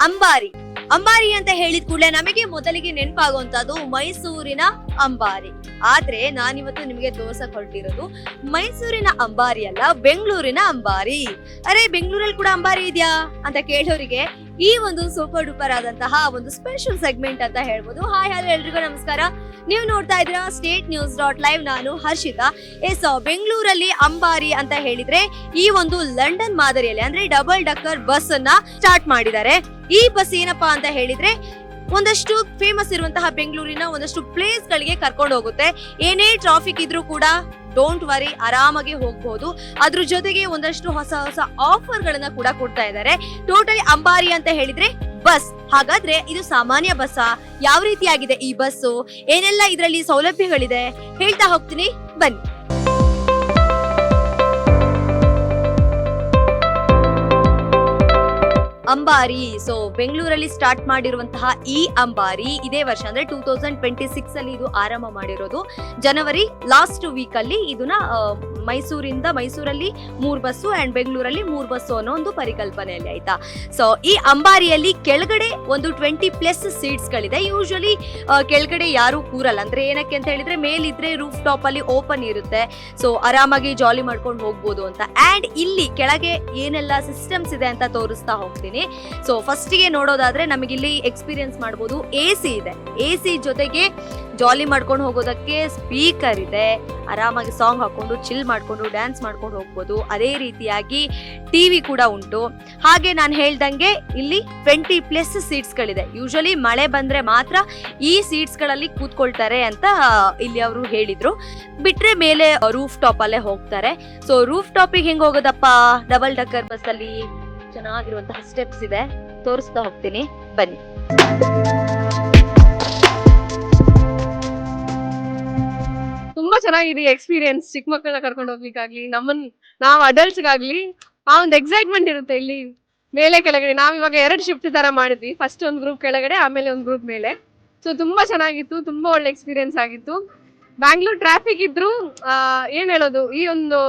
ಅಂಬಾರಿ. ಅಂಬಾರಿ ಅಂತ ಹೇಳಿದ ಕೂಡಲೇ ನಮಗೆ ಮೊದಲಿಗೆ ನೆನಪಾಗುವಂತದ್ದು ಮೈಸೂರಿನ ಅಂಬಾರಿ. ಆದ್ರೆ ನಾನಿವತ್ತು ನಿಮಗೆ ತೋರ್ಸಕ್ ಹೊರಟಿರೋದು ಮೈಸೂರಿನ ಅಂಬಾರಿ ಅಲ್ಲ, ಬೆಂಗಳೂರಿನ ಅಂಬಾರಿ. ಅರೆ, ಬೆಂಗಳೂರಲ್ಲಿ ಕೂಡ ಅಂಬಾರಿ ಇದೆಯಾ ಅಂತ ಕೇಳೋರಿಗೆ ಈ ಒಂದು ಸೂಪರ್ ಡೂಪರ್ ಆದಂತಹ ಒಂದು ಸ್ಪೆಷಲ್ ಸೆಗ್ಮೆಂಟ್ ಅಂತ ಹೇಳ್ಬೋದು. ಹಾಯ್ ಹಲೋ ಎಲ್ರಿಗೂ ನಮಸ್ಕಾರ. ನೀವು ನೋಡ್ತಾ ಇದ್ದೀರಾ statenews.live. ನಾನು ಹರ್ಷಿತಾ. ಬೆಂಗಳೂರಲ್ಲಿ ಅಂಬಾರಿ ಅಂತ ಹೇಳಿದ್ರೆ ಈ ಒಂದು ಲಂಡನ್ ಮಾದರಿಯಲ್ಲಿ ಅಂದ್ರೆ ಡಬಲ್ ಡಕ್ಕರ್ ಬಸ್ ಅನ್ನ ಸ್ಟಾರ್ಟ್ ಮಾಡಿದ್ದಾರೆ. ಈ ಬಸ್ ಏನಪ್ಪಾ ಅಂತ ಹೇಳಿದ್ರೆ ಒಂದಷ್ಟು ಫೇಮಸ್ ಇರುವಂತಹ ಬೆಂಗಳೂರಿನ ಒಂದಷ್ಟು ಪ್ಲೇಸ್ ಗಳಿಗೆ ಕರ್ಕೊಂಡು ಹೋಗುತ್ತೆ. ಏನೇ ಟ್ರಾಫಿಕ್ ಇದ್ರೂ ಕೂಡ ಡೋಂಟ್ ವರಿ, ಆರಾಮಾಗಿ ಹೋಗ್ಬಹುದು. ಅದ್ರ ಜೊತೆಗೆ ಒಂದಷ್ಟು ಹೊಸ ಹೊಸ ಆಫರ್ ಗಳನ್ನ ಕೂಡ ಕೊಡ್ತಾ ಇದ್ದಾರೆ. ಟೋಟಲಿ ಅಂಬಾರಿ ಅಂತ ಹೇಳಿದ್ರೆ ಬಸ್. ಹಾಗಾದ್ರೆ ಇದು ಸಾಮಾನ್ಯ ಬಸ್ಸಾ? ಯಾವ ರೀತಿಯಾಗಿದೆ ಈ ಬಸ್ಸು? ಏನೆಲ್ಲ ಇದರಲ್ಲಿ ಸೌಲಭ್ಯಗಳಿದೆ ಹೇಳ್ತಾ ಹೋಗ್ತೀನಿ, ಬನ್ನಿ. ಅಂಬಾರಿ. ಬೆಂಗಳೂರಲ್ಲಿ ಸ್ಟಾರ್ಟ್ ಮಾಡಿರುವಂತಹ ಈ ಅಂಬಾರಿ ಇದೇ ವರ್ಷ ಅಂದ್ರೆ 2026 ಅಲ್ಲಿ ಇದು ಆರಂಭ ಮಾಡಿರೋದು. ಜನವರಿ ಲಾಸ್ಟ್ ವೀಕ್ ಅಲ್ಲಿ ಇದನ್ನ ಮೈಸೂರಲ್ಲಿ 3 ಬಸ್ಸು ಅಂಡ್ ಬೆಂಗಳೂರಲ್ಲಿ 3 ಬಸ್ಸು ಅನ್ನೋ ಒಂದು ಪರಿಕಲ್ಪನೆಯಲ್ಲಿ, ಆಯ್ತಾ. ಈ ಅಂಬಾರಿಯಲ್ಲಿ ಕೆಳಗಡೆ ಒಂದು 20+ ಸೀಟ್ಸ್ ಗಳಿದೆ. ಯೂಶುವಲಿ ಕೆಳಗಡೆ ಯಾರು ಕೂರಲ್ಲ. ಅಂದ್ರೆ ಏನಕ್ಕೆ ಅಂತ ಹೇಳಿದ್ರೆ ಮೇಲಿದ್ರೆ ರೂಫ್ ಟಾಪ್ ಅಲ್ಲಿ ಓಪನ್ ಇರುತ್ತೆ. ಆರಾಮಾಗಿ ಜಾಲಿ ಮಾಡ್ಕೊಂಡು ಹೋಗ್ಬೋದು ಅಂತ. ಅಂಡ್ ಇಲ್ಲಿ ಕೆಳಗೆ ಏನೆಲ್ಲ ಸಿಸ್ಟಮ್ಸ್ ಇದೆ ಅಂತ ತೋರಿಸ್ತಾ ಹೋಗ್ತೀನಿ. ಫಸ್ಟ್ ಗೆ ನೋಡೋದಾದ್ರೆ ನಮಗೆ ಇಲ್ಲಿ ಎಕ್ಸ್ಪೀರಿಯನ್ಸ್ ಮಾಡಬಹುದು. AC ಇದೆ. AC ಜೊತೆಗೆ ಜಾಲಿ ಮಾಡ್ಕೊಂಡು ಹೋಗೋದಕ್ಕೆ ಸ್ಪೀಕರ್ ಇದೆ. ಆರಾಮಾಗಿ ಸಾಂಗ್ ಹಾಕೊಂಡು ಚಿಲ್ ಮಾಡ್ಕೊಂಡು ಡ್ಯಾನ್ಸ್ ಮಾಡ್ಕೊಂಡು ಹೋಗ್ಬೋದು. ಅದೇ ರೀತಿಯಾಗಿ ಟಿವಿ ಕೂಡ ಉಂಟು. ಹಾಗೆ ನಾನು ಹೇಳ್ದಂಗೆ ಇಲ್ಲಿ 20+ ಸೀಟ್ಸ್ ಗಳಿದೆ. ಯೂಶಲಿ ಮಳೆ ಬಂದ್ರೆ ಮಾತ್ರ ಈ ಸೀಟ್ಸ್ ಗಳಲ್ಲಿ ಕೂತ್ಕೊಳ್ತಾರೆ ಅಂತ ಇಲ್ಲಿ ಅವರು ಹೇಳಿದ್ರು. ಬಿಟ್ರೆ ಮೇಲೆ ರೂಫ್ ಟಾಪ್ ಅಲ್ಲೇ ಹೋಗ್ತಾರೆ. ರೂಫ್ ಟಾಪಿಗೆ ಹೆಂಗ್ ಹೋಗೋದಪ್ಪ? ಡಬಲ್ ಡಕ್ಕರ್ ಬಸ್ ಅಲ್ಲಿ ಚೆನ್ನಾಗಿರುವಂತಹ ಸ್ಟೆಪ್ಸ್ ಇದೆ, ತೋರಿಸ್ತಾ ಹೋಗ್ತೀನಿ, ಬನ್ನಿ. ತುಂಬಾ ಚೆನ್ನಾಗಿದೆ ಎಕ್ಸ್ಪೀರಿಯನ್ಸ್. ಚಿಕ್ಕ ಮಕ್ಕಳನ್ನ ಕರ್ಕೊಂಡು ಹೋಗ್ಲಿಕ್ಕಾಗ್ಲಿ, ನಾವ್ ಅಡಲ್ಟ್ಸ್ ಗಾಗ್ಲಿ ಆ ಒಂದು ಎಕ್ಸೈಟ್ಮೆಂಟ್ ಇರುತ್ತೆ. ಇಲ್ಲಿ ಮೇಲೆ ಕೆಳಗಡೆ ನಾವ್ ಇವಾಗ 2 ಶಿಫ್ಟ್ ತರ ಮಾಡಿದ್ವಿ. ಫಸ್ಟ್ ಒಂದು ಗ್ರೂಪ್ ಕೆಳಗಡೆ, ಆಮೇಲೆ ಒಂದು ಗ್ರೂಪ್ ಮೇಲೆ. ತುಂಬಾ ಚೆನ್ನಾಗಿತ್ತು, ತುಂಬಾ ಒಳ್ಳೆ ಎಕ್ಸ್ಪೀರಿಯನ್ಸ್ ಆಗಿತ್ತು. ಬ್ಯಾಂಗ್ಳೂರ್ ಟ್ರಾಫಿಕ್ ಇದ್ರು ಏನ್ ಹೇಳೋದು, ಈ ಒಂದು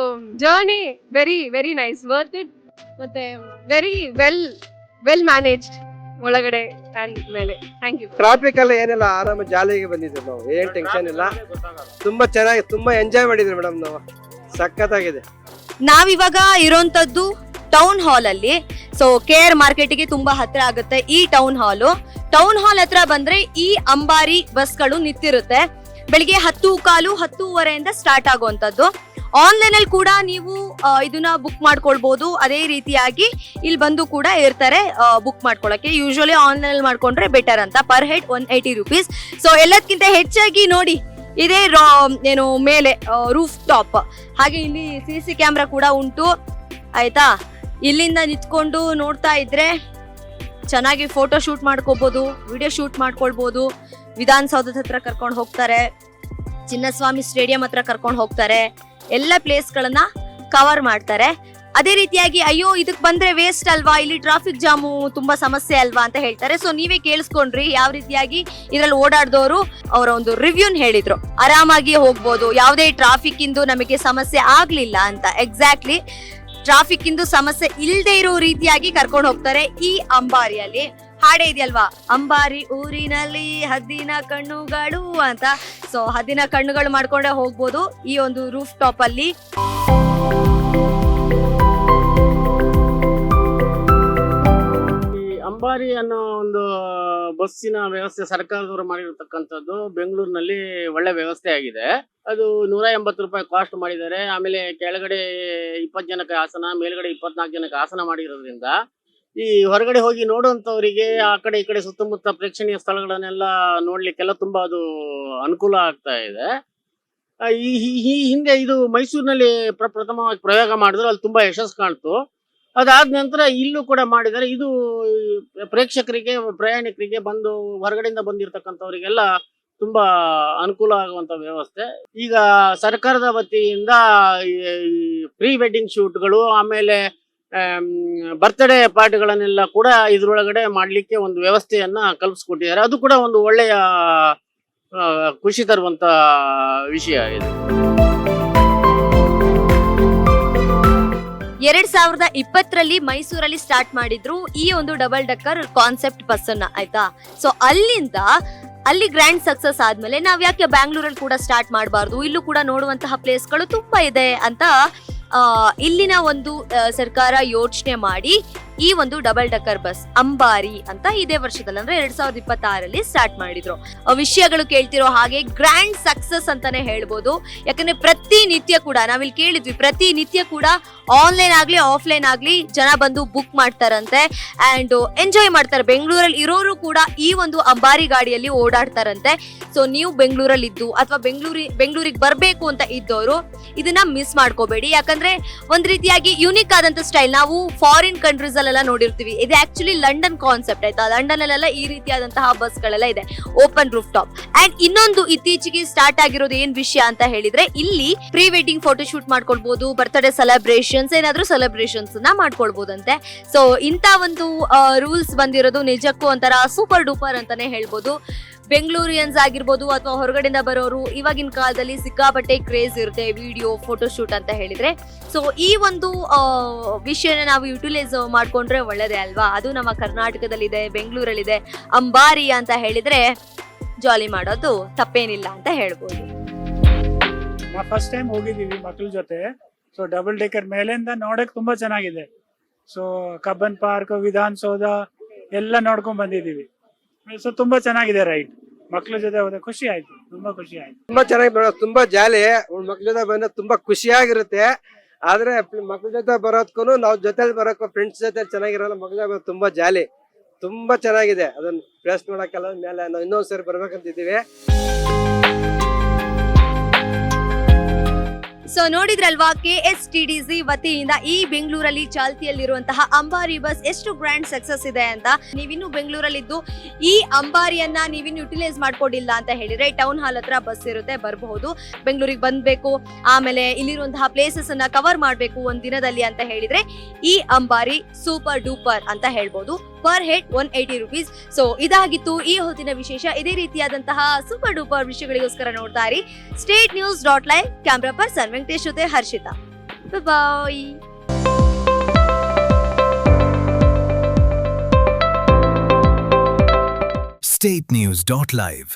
journey very very nice, worth it. ಮತ್ತೆ ವೆರಿ ವೆಲ್ ಮ್ಯಾನೇಜ್ಡ್ ಒಳಗಡೆ ಅಂಡ್ ಮೇಲೆ. Thank you. ಟ್ರಾಫಿಕ್ ಎಲ್ಲ ಏನೆಲ್ಲ ಆರಾಮ ಜಾಲಿಗೆ ಬಂದಿದ್ವಿ ನಾವು, ಏನ್ ಟೆನ್ಷನ್ ಇಲ್ಲ. ತುಂಬಾ ಚೆನ್ನಾಗಿ, ತುಂಬಾ ಎಂಜಾಯ್ ಮಾಡಿದ್ವಿ ಮೇಡಮ್ ನಾವು. ಸಖತ್ತಾಗಿದೆ. ನಾವಿವಾಗ ಇರೋಂತದ್ದು ಟೌನ್ ಹಾಲ್ ಅಲ್ಲಿ. KR ಮಾರ್ಕೆಟ್ಗೆ ತುಂಬಾ ಹತ್ರ ಆಗುತ್ತೆ ಈ ಟೌನ್ ಹಾಲ್ ಹತ್ರ ಬಂದ್ರೆ ಈ ಅಂಬಾರಿ ಬಸ್ಗಳು ನಿಂತಿರುತ್ತೆ. ಬೆಳಿಗ್ಗೆ 10:15, 10:30 ಸ್ಟಾರ್ಟ್ ಆಗುವಂತದ್ದು. ಆನ್ಲೈನ್ ಅಲ್ಲಿ ಕೂಡ ನೀವು ಇದನ್ನ ಬುಕ್ ಮಾಡ್ಕೊಳ್ಬಹುದು. ಅದೇ ರೀತಿಯಾಗಿ ಇಲ್ಲಿ ಬಂದು ಕೂಡ ಇರ್ತಾರೆ ಬುಕ್ ಮಾಡ್ಕೊಳಕ್ಕೆ. ಯೂಶುವಲಿ ಆನ್ಲೈನ್ ಅಲ್ಲಿ ಮಾಡ್ಕೊಂಡ್ರೆ ಬೆಟರ್ ಅಂತ. Per head 180 rupees. ಎಲ್ಲದಕ್ಕಿಂತ ಹೆಚ್ಚಾಗಿ ನೋಡಿ ಇದೇ ಏನು ಮೇಲೆ ರೂಫ್ ಟಾಪ್. ಹಾಗೆ ಇಲ್ಲಿ CC ಕ್ಯಾಮ್ರಾ ಕೂಡ ಉಂಟು, ಆಯ್ತಾ. ಇಲ್ಲಿಂದ ನಿಂತ್ಕೊಂಡು ನೋಡ್ತಾ ಇದ್ರೆ ಚೆನ್ನಾಗಿ ಫೋಟೋ ಶೂಟ್ ಮಾಡ್ಕೋಬಹುದು, ವಿಡಿಯೋ ಶೂಟ್ ಮಾಡ್ಕೊಳ್ಬಹುದು. ವಿಧಾನಸೌಧದ ಹತ್ರ ಕರ್ಕೊಂಡು ಹೋಗ್ತಾರೆ, ಚಿನ್ನಸ್ವಾಮಿ ಸ್ಟೇಡಿಯಂ ಹತ್ರ ಕರ್ಕೊಂಡು ಹೋಗ್ತಾರೆ. ಎಲ್ಲ ಪ್ಲೇಸ್ ಗಳನ್ನ ಕವರ್ ಮಾಡ್ತಾರೆ. ಅದೇ ರೀತಿಯಾಗಿ ಅಯ್ಯೋ ಇದಕ್ ಬಂದ್ರೆ ವೇಸ್ಟ್ ಅಲ್ವಾ, ಇಲ್ಲಿ ಟ್ರಾಫಿಕ್ ಜಾಮು ತುಂಬಾ ಸಮಸ್ಯೆ ಅಲ್ವಾ ಅಂತ ಹೇಳ್ತಾರೆ. ನೀವೇ ಕೇಳಿಸ್ಕೊಂಡ್ರಿ ಯಾವ ರೀತಿಯಾಗಿ ಇದ್ರಲ್ಲಿ ಓಡಾಡ್ದವರು ಅವರ ಒಂದು ರಿವ್ಯೂನ್ ಹೇಳಿದ್ರು. ಆರಾಮಾಗಿ ಹೋಗ್ಬೋದು, ಯಾವುದೇ ಟ್ರಾಫಿಕ್ ಇಂದು ನಮಗೆ ಸಮಸ್ಯೆ ಆಗ್ಲಿಲ್ಲ ಅಂತ. ಎಕ್ಸಾಕ್ಟ್ಲಿ ಟ್ರಾಫಿಕ್ ಇಂದು ಸಮಸ್ಯೆ ಇಲ್ಲದೆ ಇರೋ ರೀತಿಯಾಗಿ ಕರ್ಕೊಂಡು ಹೋಗ್ತಾರೆ ಈ ಅಂಬಾರಿಯಲ್ಲಿ. ಹಾಡೇ ಇದೆಯಲ್ವಾ, ಅಂಬಾರಿ ಊರಿನಲ್ಲಿ ಹದ್ದಿನ ಕಣ್ಣುಗಳು ಅಂತ. ಹದ್ದಿನ ಕಣ್ಣುಗಳು ಮಾಡ್ಕೊಂಡೇ ಹೋಗ್ಬೋದು ಈ ಒಂದು ರೂಫ್ ಟಾಪ್ ಅಲ್ಲಿ. ಈ ಅಂಬಾರಿ ಅನ್ನೋ ಒಂದು ಬಸ್ಸಿನ ವ್ಯವಸ್ಥೆ ಸರ್ಕಾರದವರು ಮಾಡಿರತಕ್ಕಂಥದ್ದು ಬೆಂಗಳೂರಿನಲ್ಲಿ ಒಳ್ಳೆ ವ್ಯವಸ್ಥೆ ಆಗಿದೆ. ಅದು 180 ರೂಪಾಯಿ ಕಾಸ್ಟ್ ಮಾಡಿದ್ದಾರೆ. ಆಮೇಲೆ ಕೆಳಗಡೆ 20 ಜನಕ್ಕೆ ಆಸನ, ಮೇಲ್ಗಡೆ 24 ಜನಕ್ಕೆ ಆಸನ ಮಾಡಿರೋದ್ರಿಂದ ಈ ಹೊರಗಡೆ ಹೋಗಿ ನೋಡುವಂತವರಿಗೆ ಆ ಕಡೆ ಈ ಕಡೆ ಸುತ್ತಮುತ್ತ ಪ್ರೇಕ್ಷಣೀಯ ಸ್ಥಳಗಳನ್ನೆಲ್ಲ ನೋಡ್ಲಿಕ್ಕೆಲ್ಲ ತುಂಬಾ ಅದು ಅನುಕೂಲ ಆಗ್ತಾ ಇದೆ. ಈ ಹಿಂದೆ ಇದು ಮೈಸೂರಿನಲ್ಲಿ ಪ್ರಥಮವಾಗಿ ಪ್ರಯೋಗ ಮಾಡಿದ್ರು, ಅಲ್ಲಿ ತುಂಬಾ ಯಶಸ್ಸು ಕಾಣ್ತು. ಅದಾದ ನಂತರ ಇಲ್ಲೂ ಕೂಡ ಮಾಡಿದ್ದಾರೆ. ಇದು ಪ್ರೇಕ್ಷಕರಿಗೆ, ಪ್ರಯಾಣಿಕರಿಗೆ, ಬಂದು ಹೊರಗಡೆಯಿಂದ ಬಂದಿರತಕ್ಕಂಥವರಿಗೆಲ್ಲ ತುಂಬಾ ಅನುಕೂಲ ಆಗುವಂತ ವ್ಯವಸ್ಥೆ. ಈಗ ಸರ್ಕಾರದ ವತಿಯಿಂದ ಪ್ರೀ ವೆಡ್ಡಿಂಗ್ ಶೂಟ್ಗಳು, ಆಮೇಲೆ ಬರ್ತ್ಡೇ ಪಾರ್ಟಿಗಳನ್ನೆಲ್ಲ ಕೂಡ ಇದ್ರೊಳಗಡೆ ಮಾಡ್ಲಿಕ್ಕೆ ಒಂದು ವ್ಯವಸ್ಥೆಯನ್ನ ಕಲ್ಪಿಸ್ಕೊಟ್ಟಿದ್ದಾರೆ. ಅದು ಕೂಡ ಒಂದು ಒಳ್ಳೆಯ ಖುಷಿ ತರುವಂತ ವಿಷಯ ಇದು. 2020ರಲ್ಲಿ ಮೈಸೂರಲ್ಲಿ ಸ್ಟಾರ್ಟ್ ಮಾಡಿದ್ರು ಈ ಒಂದು ಡಬಲ್ ಡೆಕ್ಕರ್ ಕಾನ್ಸೆಪ್ಟ್ ಬಸ್ ಅನ್ನ, ಆಯ್ತಾ. ಸೊ ಅಲ್ಲಿ ಗ್ರ್ಯಾಂಡ್ ಸಕ್ಸಸ್ ಆದ್ಮೇಲೆ ನಾವ್ ಯಾಕೆ ಬ್ಯಾಂಗ್ಳೂರಲ್ಲಿ ಕೂಡ ಸ್ಟಾರ್ಟ್ ಮಾಡಬಾರ್ದು, ಇಲ್ಲೂ ಕೂಡ ನೋಡುವಂತಹ ಪ್ಲೇಸ್ಗಳು ತುಂಬಾ ಇದೆ ಅಂತ ಇಲ್ಲಿನ ಒಂದು ಸರ್ಕಾರ ಯೋಚನೆ ಮಾಡಿ ಈ ಒಂದು ಡಬಲ್ ಡೆಕ್ಕರ್ ಬಸ್ ಅಂಬಾರಿ ಅಂತ ಇದೇ ವರ್ಷದಲ್ಲಿ ಅಂದ್ರೆ 2026ರಲ್ಲಿ ಸ್ಟಾರ್ಟ್ ಮಾಡಿದ್ರು. ವಿಷಯಗಳು ಕೇಳ್ತಿರೋ ಹಾಗೆ ಗ್ರ್ಯಾಂಡ್ ಸಕ್ಸಸ್ ಅಂತಾನೆ ಹೇಳ್ಬೋದು. ಯಾಕಂದ್ರೆ ಪ್ರತಿನಿತ್ಯ ಕೂಡ ನಾವಿಲ್ಲಿ ಕೇಳಿದ್ವಿ, ಪ್ರತಿನಿತ್ಯ ಕೂಡ ಆನ್ಲೈನ್ ಆಗ್ಲಿ ಆಫ್ಲೈನ್ ಆಗ್ಲಿ ಜನ ಬಂದು ಬುಕ್ ಮಾಡ್ತಾರಂತೆ ಅಂಡ್ ಎಂಜಾಯ್ ಮಾಡ್ತಾರೆ. ಬೆಂಗಳೂರಲ್ಲಿ ಇರೋರು ಕೂಡ ಈ ಒಂದು ಅಂಬಾರಿ ಗಾಡಿಯಲ್ಲಿ ಓಡಾಡ್ತಾರಂತೆ. ಸೊ ನೀವು ಬೆಂಗಳೂರಲ್ಲಿ ಇದ್ದು ಅಥವಾ ಬೆಂಗಳೂರಿಗೆ ಬರ್ಬೇಕು ಅಂತ ಇದ್ದವರು ಇದನ್ನ ಮಿಸ್ ಮಾಡ್ಕೋಬೇಡಿ. ಯಾಕಂದ್ರೆ ಒಂದ್ ರೀತಿಯಾಗಿ ಯುನಿಕ್ ಆದಂತ ಸ್ಟೈಲ್ ನಾವು ಫಾರಿನ್ ಕಂಟ್ರೀಸ್ ಅಲ್ಲೆಲ್ಲ ನೋಡಿರ್ತೀವಿ. ಇದು ಆಕ್ಚುಲಿ ಲಂಡನ್ ಕಾನ್ಸೆಪ್ಟ್, ಆಯ್ತಾ. ಲಂಡನ್ ಅಲ್ಲೆಲ್ಲ ಈ ರೀತಿಯಾದಂತಹ ಬಸ್ ಗಳೆಲ್ಲ ಇದೆ, ಓಪನ್ ರೂಫ್ ಟಾಪ್. ಅಂಡ್ ಇನ್ನೊಂದು ಇತ್ತೀಚೆಗೆ ಸ್ಟಾರ್ಟ್ ಆಗಿರೋದು ಏನ್ ವಿಷಯ ಅಂತ ಹೇಳಿದ್ರೆ, ಇಲ್ಲಿ ಪ್ರೀ ವೆಡ್ಡಿಂಗ್ ಫೋಟೋ ಶೂಟ್ ಮಾಡ್ಕೊಳ್ಬಹುದು, ಬರ್ತ್ಡೇ ಸೆಲೆಬ್ರೇಷನ್ಸ್ ಏನಾದ್ರೂ ಸೆಲೆಬ್ರೇಷನ್ಸ್ ನ ಮಾಡ್ಕೊಳ್ಬಹುದಂತೆ. ಸೊ ಇಂತ ಒಂದು ರೂಲ್ಸ್ ಬಂದಿರೋದು ನಿಜಕ್ಕೂ ಒಂಥರ ಸೂಪರ್ ಡೂಪರ್ ಅಂತಾನೆ ಹೇಳ್ಬೋದು. ಬೆಂಗಳೂರಿಯನ್ಸ್ ಆಗಿರ್ಬೋದು ಅಥವಾ ಹೊರಗಡೆಯಿಂದ ಬರೋರು ಇವಾಗಿನ ಕಾಲದಲ್ಲಿ ಸಿಕ್ಕಾಪಟ್ಟೆ ಕ್ರೇಜ್ ಇರುತ್ತೆ ವಿಡಿಯೋ ಫೋಟೋ ಶೂಟ್ ಅಂತ ಹೇಳಿದ್ರೆ. ಸೊ ಈ ಒಂದು ವಿಷಯನ ನಾವು ಯುಟಿಲೈಸ್ ಮಾಡ್ಕೊಂಡ್ರೆ ಒಳ್ಳೇದೇ ಅಲ್ವಾ. ಅದು ನಮ್ಮ ಕರ್ನಾಟಕದಲ್ಲಿದೆ, ಬೆಂಗಳೂರಲ್ಲಿದೆ. ಅಂಬಾರಿ ಅಂತ ಹೇಳಿದ್ರೆ ಜಾಲಿ ಮಾಡೋದು ತಪ್ಪೇನಿಲ್ಲ ಅಂತ ಹೇಳ್ಬೋದು. ನಾವು ಫಸ್ಟ್ ಟೈಮ್ ಹೋಗಿದ್ದೀವಿ ಮಕ್ಳ ಜೊತೆ. ಸೊ ಡಬಲ್ ಡೆಕರ್ ಮೇಲಿಂದ ನೋಡಕ್ ತುಂಬಾ ಚೆನ್ನಾಗಿದೆ. ಸೊ ಕಬ್ಬನ್ ಪಾರ್ಕ್, ವಿಧಾನಸೌಧ ಎಲ್ಲ ನೋಡ್ಕೊಂಡ್ ಬಂದಿದ್ದೀವಿ. ಸೊ ತುಂಬಾ ಚೆನ್ನಾಗಿದೆ ರೈಡ್. ಮಕ್ಳ ಜೊತೆ ಹೋದ ಖುಷಿ ಆಯ್ತು, ತುಂಬಾ ಖುಷಿ ಆಯ್ತು. ತುಂಬಾ ಚೆನ್ನಾಗಿ ಮೇಡಮ್, ತುಂಬಾ ಜಾಲಿ. ಮಕ್ಳ ಜೊತೆ ಬಂದ್ರೆ ತುಂಬಾ ಖುಷಿಯಾಗಿರುತ್ತೆ. ಆದ್ರೆ ಮಕ್ಳ ಜೊತೆ ಬರೋದ್ಕು ನಾವು ಜೊತೆಲಿ ಬರೋಕ್ಕೂ ಫ್ರೆಂಡ್ಸ್ ಜೊತೆ ಚೆನ್ನಾಗಿರಲ್ಲ. ಮಕ್ಳ ಜೊತೆ ತುಂಬಾ ಜಾಲಿ, ತುಂಬಾ ಚೆನ್ನಾಗಿದೆ. ಅದನ್ನ ಪ್ಲೇಸ್ ನೋಡಕ್ಕೆಲ್ಲ ಮೇಲೆ ನಾವು ಇನ್ನೊಂದ್ಸರಿ ಬರ್ಬೇಕಂತಿದ್ದೀವಿ. ಸೊ ನೋಡಿದ್ರಲ್ವಾ, KSTDC ವತಿಯಿಂದ ಈ ಬೆಂಗಳೂರಲ್ಲಿ ಚಾಲ್ತಿಯಲ್ಲಿರುವಂತಹ ಅಂಬಾರಿ ಬಸ್ ಎಷ್ಟು ಗ್ರ್ಯಾಂಡ್ ಸಕ್ಸಸ್ ಇದೆ ಅಂತ. ನೀವಿನ್ನು ಬೆಂಗಳೂರಲ್ಲಿದ್ದು ಈ ಅಂಬಾರಿಯನ್ನ ನೀವಿನ್ನು ಯುಟಿಲೈಸ್ ಮಾಡ್ಕೊಂಡಿಲ್ಲ ಅಂತ ಹೇಳಿದ್ರೆ ಟೌನ್ ಹಾಲ್ ಹತ್ರ ಬಸ್ ಇರುತ್ತೆ, ಬರಬಹುದು. ಬೆಂಗಳೂರಿಗೆ ಬಂದ್ಬೇಕು, ಆಮೇಲೆ ಇಲ್ಲಿರುವಂತಹ ಪ್ಲೇಸಸ್ ಅನ್ನ ಕವರ್ ಮಾಡ್ಬೇಕು ಒಂದ್ ದಿನದಲ್ಲಿ ಅಂತ ಹೇಳಿದ್ರೆ ಈ ಅಂಬಾರಿ ಸೂಪರ್ ಡೂಪರ್ ಅಂತ ಹೇಳ್ಬೋದು. Per head 180 rupees. ಸೊ ಇದಾಗಿತ್ತು ಈ ಹೊತ್ತಿನ ವಿಶೇಷ. ಇದೇ ರೀತಿಯಾದಂತಹ ಸೂಪರ್ ಡೂಪರ್ ವಿಷಯಗಳಿಗೋಸ್ಕರ ನೋಡ್ತಾ ಇರಿ statenews.live. ಕ್ಯಾಮ್ರಾ ಪರ್ಸನ್ ವೆಂಕಟೇಶ್ ಜೊತೆ ಹರ್ಷಿತಾ. ಬಾಯ್. statenews.live